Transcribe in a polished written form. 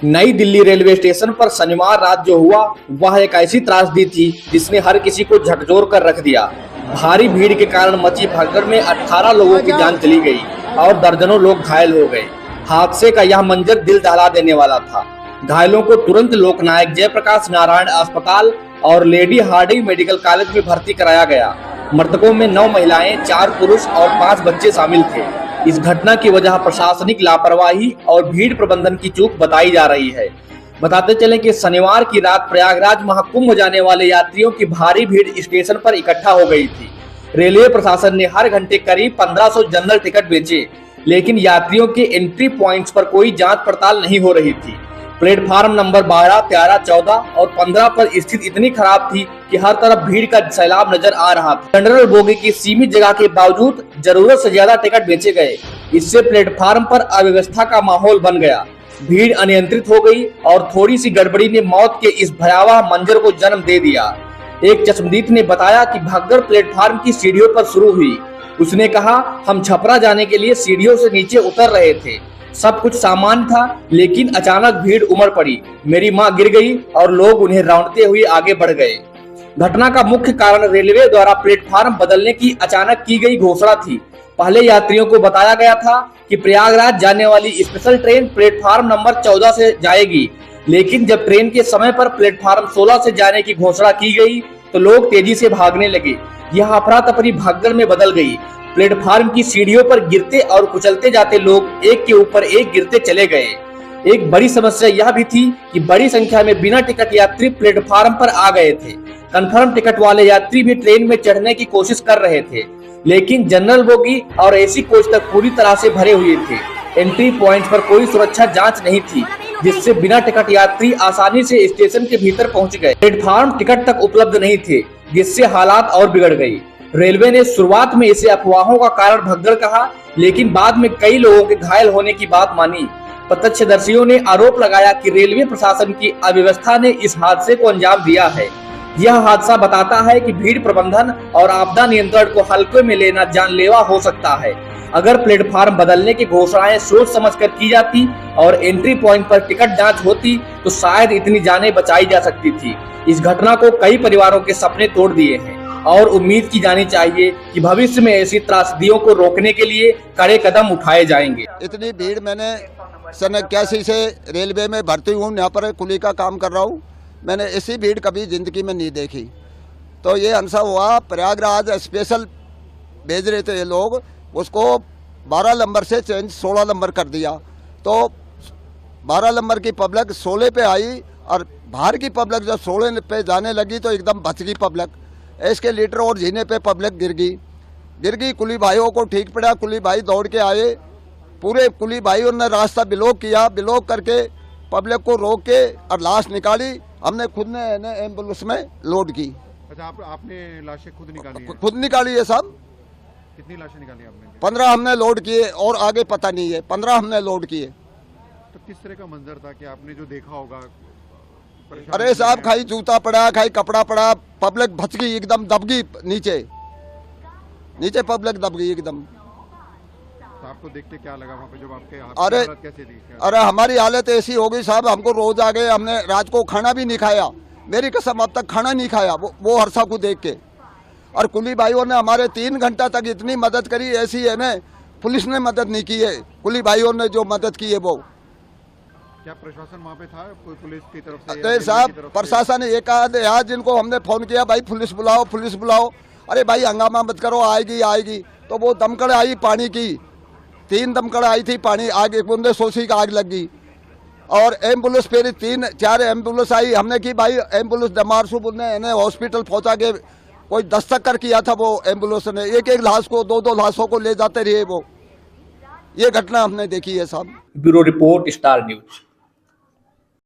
नई Delhi railway station पर शनिवार रात जो हुआ वह एक ऐसी त्रासदी थी जिसने हर किसी को झकझोर कर रख दिया। भारी भीड़ के कारण मची भगदड़ में 18 लोगों की जान चली गई और दर्जनों लोग घायल हो गए। हादसे का यह मंजर दिल दहला देने वाला था। घायलों को तुरंत लोकनायक जयप्रकाश नारायण अस्पताल और लेडी हार्डिंग मेडिकल कॉलेज में भर्ती कराया गया। मृतकों में 9 महिलाएं, 4 पुरुष और 5 बच्चे शामिल थे। इस घटना की वजह प्रशासनिक लापरवाही और भीड़ प्रबंधन की चूक बताई जा रही है। बताते चलें कि शनिवार की रात प्रयागराज महाकुंभ जाने वाले यात्रियों की भारी भीड़ स्टेशन पर इकट्ठा हो गई थी। रेलवे प्रशासन ने हर घंटे करीब 1500 जनरल टिकट बेचे, लेकिन यात्रियों के एंट्री पॉइंट्स पर कोई जांच पड़ताल नहीं हो रही थी। प्लेटफार्म नंबर 12, 13, 14 और 15 पर स्थिति इतनी खराब थी कि हर तरफ भीड़ का सैलाब नजर आ रहा था। जनरल बोगी की सीमित जगह के बावजूद जरूरत से ज्यादा टिकट बेचे गए। इससे प्लेटफार्म पर अव्यवस्था का माहौल बन गया। भीड़ अनियंत्रित हो गई और थोड़ी सी गड़बड़ी ने मौत के इस भयावह मंजर को जन्म दे दिया। एक चश्मदीद ने बताया कि भगदड़ प्लेटफार्म की सीढ़ियों पर शुरू हुई। उसने कहा, हम छपरा जाने के लिए सीढ़ियों से नीचे उतर रहे थे। सब कुछ सामान्य था, लेकिन अचानक भीड़ उमड़ पड़ी। मेरी मां गिर गई और लोग उन्हें रौंदते हुए आगे बढ़ गए। घटना का मुख्य कारण रेलवे द्वारा प्लेटफार्म बदलने की अचानक की गई घोषणा थी। पहले यात्रियों को बताया गया था कि प्रयागराज जाने वाली स्पेशल ट्रेन प्लेटफार्म नंबर 14 से जाएगी, लेकिन जब ट्रेन के समय पर प्लेटफार्म 16 से जाने की घोषणा की गई तो लोग तेजी से भागने लगे। यह अफरा तफरी भगदड़ में बदल गई। प्लेटफार्म की सीढ़ियों पर गिरते और कुचलते जाते लोग एक के ऊपर एक गिरते चले गए। एक बड़ी समस्या यह भी थी कि बड़ी संख्या में बिना टिकट यात्री प्लेटफार्म पर आ गए थे। कंफर्म टिकट वाले यात्री भी ट्रेन में चढ़ने की कोशिश कर रहे थे, लेकिन जनरल बोगी और एसी कोच तक पूरी तरह से भरे हुए थे। एंट्री पॉइंट पर कोई सुरक्षा जांच नहीं थी, जिससे बिना टिकट यात्री आसानी से स्टेशन के भीतर पहुंच गए। प्लेटफार्म टिकट तक उपलब्ध नहीं थे, जिससे हालात और बिगड़ गई। रेलवे ने शुरुआत में इसे अफवाहों का कारण भगदड़ कहा, लेकिन बाद में कई लोगों के घायल होने की बात मानी। प्रत्यक्षदर्शियों ने आरोप लगाया कि रेलवे प्रशासन की अव्यवस्था ने इस हादसे को अंजाम दिया है। यह हादसा बताता है कि भीड़ प्रबंधन और आपदा नियंत्रण को हल्के में लेना जानलेवा हो सकता है। अगर प्लेटफार्म बदलने की घोषणाएं सोच समझकर की जाती और एंट्री पॉइंट पर टिकट जांच होती तो शायद इतनी जानें बचाई जा सकती थी। इस घटना को कई परिवारों के सपने तोड़ दिए हैं और उम्मीद की जानी चाहिए कि भविष्य में ऐसी त्रासदियों को रोकने के लिए कड़े कदम उठाए जाएंगे। इतनी भीड़ मैंने सन 81 से रेलवे में भर्ती हूँ, यहाँ पर कुली का काम कर रहा हूँ। मैंने ऐसी भीड़ कभी ज़िंदगी में नहीं देखी। तो ये हादसा हुआ, प्रयागराज स्पेशल भेज रहे थे ये लोग, उसको 12 नंबर से चेंज 16 नंबर कर दिया। तो 12 नंबर की पब्लिक 16 पे आई और बाहर की पब्लिक जब 16 पे जाने लगी तो एकदम बच गई पब्लिक। इसके लीटर और जीने पे पब्लिक गिर गई। कुली भाइयों को ठीक पड़ा, कुली भाई दौड़ के आए। पूरे कुली भाइयों ने रास्ता ब्लॉक किया, ब्लॉक करके पब्लिक को रोक के और लाश निकाली। हमने खुद ने एम्बुलेंस में लोड की। अच्छा, आपने लाशें खुद निकाली हैं? खुद निकाली है साहब। कितनी लाशें निकाली आपने? 15 हमने लोड किए और आगे पता नहीं है। 15 हमने लोड किए। तो किस तरह का मंजर था कि आपने जो देखा होगा? अरे साहब, खाई जूता पड़ा, खाई कपड़ा पड़ा, पब्लिक भच गई, एकदम दब गई नीचे पब्लिक दब गई एकदम। तो आपको देख के क्या लगा वहाँ पे जब आपके हालत कैसे थी? अरे हमारी हालत ऐसी हो गई साहब, हमको रोज आ गए। हमने रात को खाना भी नहीं खाया, मेरी कसम अब तक खाना नहीं खाया वो हादसा को देख के। और कुली भाइयों ने हमारे 3 घंटा तक इतनी मदद करी, ऐसी है ना, पुलिस ने मदद नहीं की है। कुली भाइयों ने जो मदद की है वो। क्या प्रशासन वहाँ पे था, कोई पुलिस की तरफ से? अरे साहब, प्रशासन एक आध यार जिनको हमने फोन किया, भाई पुलिस बुलाओ। अरे भाई हंगामा मत करो, आएगी। तो वो दमकड़ आई पानी की, 3 दमकड़ आई थी पानी, आग एक बूंदे सोसी का आग लग गई। और एम्बुलेंस फिर 3-4 एम्बुलेंस आई। हमने की भाई एम्बुलेंस डमारसू ने हॉस्पिटल पहुंचा के कोई दस्तक किया था वो एम्बुलेंस ने। एक लाश को 2 लाशों को ले जाते रहे वो। ये घटना हमने देखी है साहब। Bureau report, star news.